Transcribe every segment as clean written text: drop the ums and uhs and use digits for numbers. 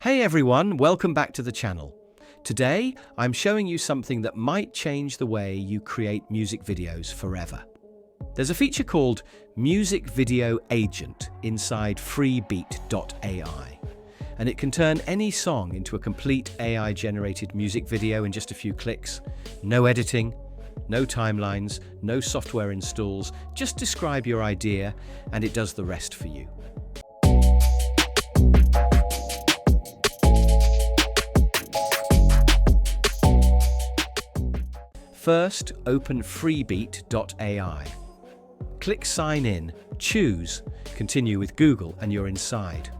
Hey everyone, welcome back to the channel. Today, I'm showing you something that might change the way you create music videos forever. There's a feature called Music Video Agent inside freebeat.ai, and it can turn any song into a complete AI-generated music video in just a few clicks. No editing, no timelines, no software installs, just describe your idea and it does the rest for you. First, open freebeat.ai. Click Sign In, choose Continue with Google, and you're inside.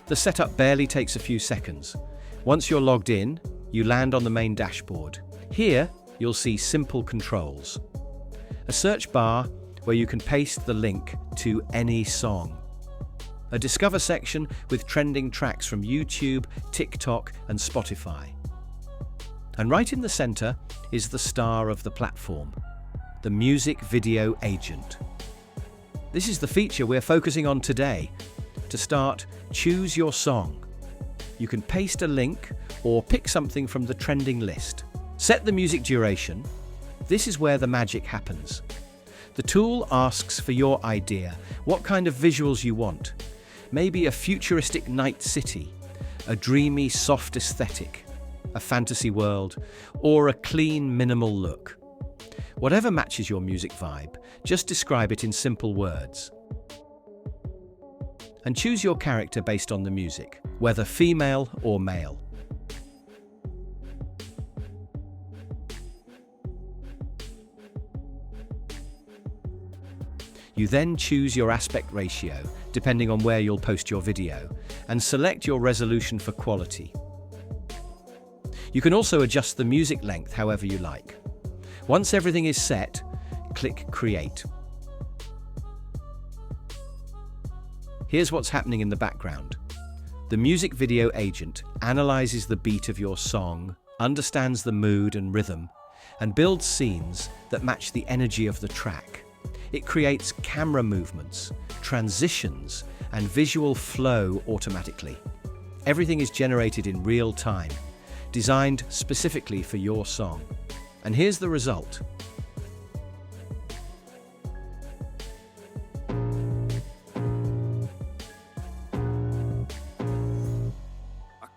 The setup barely takes a few seconds. Once you're logged in, you land on the main dashboard. Here, you'll see simple controls. A search bar where you can paste the link to any song. A Discover section with trending tracks from YouTube, TikTok, and Spotify. And right in the center is the star of the platform, the Music Video Agent. This is the feature we're focusing on today. To start, choose your song. You can paste a link or pick something from the trending list. Set the music duration. This is where the magic happens. The tool asks for your idea, what kind of visuals you want. Maybe a futuristic night city, a dreamy, soft aesthetic, a fantasy world, or a clean, minimal look. Whatever matches your music vibe, just describe it in simple words. And choose your character based on the music, whether female or male. You then choose your aspect ratio, depending on where you'll post your video, and select your resolution for quality. You can also adjust the music length however you like. Once everything is set, click Create. Here's what's happening in the background. The Music Video Agent analyzes the beat of your song, understands the mood and rhythm, and builds scenes that match the energy of the track. It creates camera movements, transitions, and visual flow automatically. Everything is generated in real time, designed specifically for your song. And here's the result.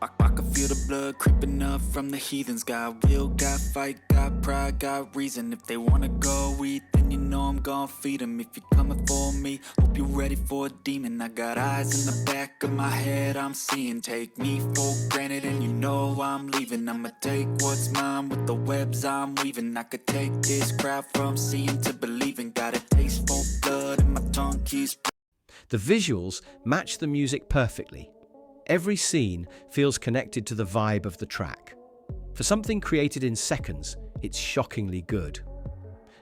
I can feel the blood creeping up from the heathens. Got will, got fight, got pride, got reason. If they wanna go eat, then you know I'm gonna feed them. If you're coming for me, hope you're ready for a demon. I got eyes in the back of my head, I'm seeing. Take me for granted and you know I'm leaving. I'ma take what's mine with the webs I'm weaving. I could take this crowd from seeing to believing. Got a taste for blood and my tongue keeps. The visuals match the music perfectly. Every scene feels connected to the vibe of the track. For something created in seconds, it's shockingly good.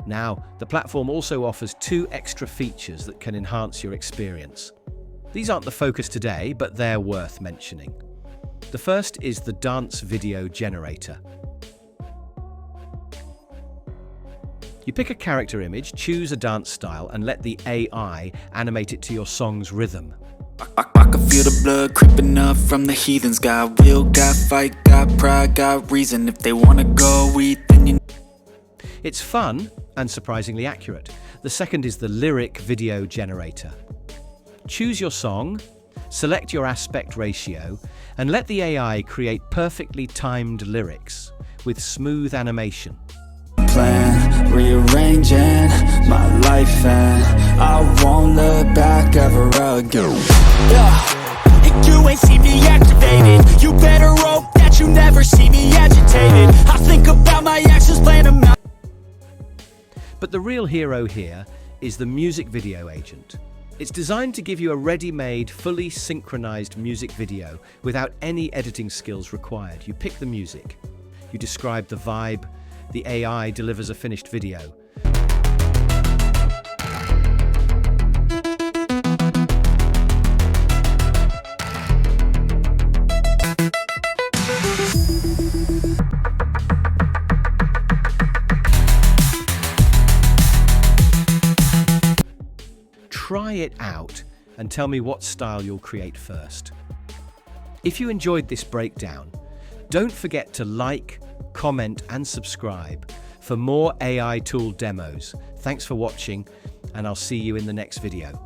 Now, the platform also offers 2 extra features that can enhance your experience. These aren't the focus today, but they're worth mentioning. The first is the Dance Video Generator. You pick a character image, choose a dance style, and let the AI animate it to your song's rhythm. I can feel the blood creeping up from the heathens. Got will, got fight, got pride, got reason. If they wanna go eat, then you. It's fun and surprisingly accurate. The second is the Lyric Video Generator. Choose your song, select your aspect ratio, and let the AI create perfectly timed lyrics with smooth animation. Plan, rearranging my life and I won't look back ever again. And you ain't see me activated. You better hope that you never see me agitated. I think about my actions, plan them out. But the real hero here is the Music Video Agent. It's designed to give you a ready-made, fully synchronized music video without any editing skills required. You pick the music, you describe the vibe, the AI delivers a finished video. Try it out and tell me what style you'll create first. If you enjoyed this breakdown, don't forget to like, comment, and subscribe for more AI tool demos. Thanks for watching, and I'll see you in the next video.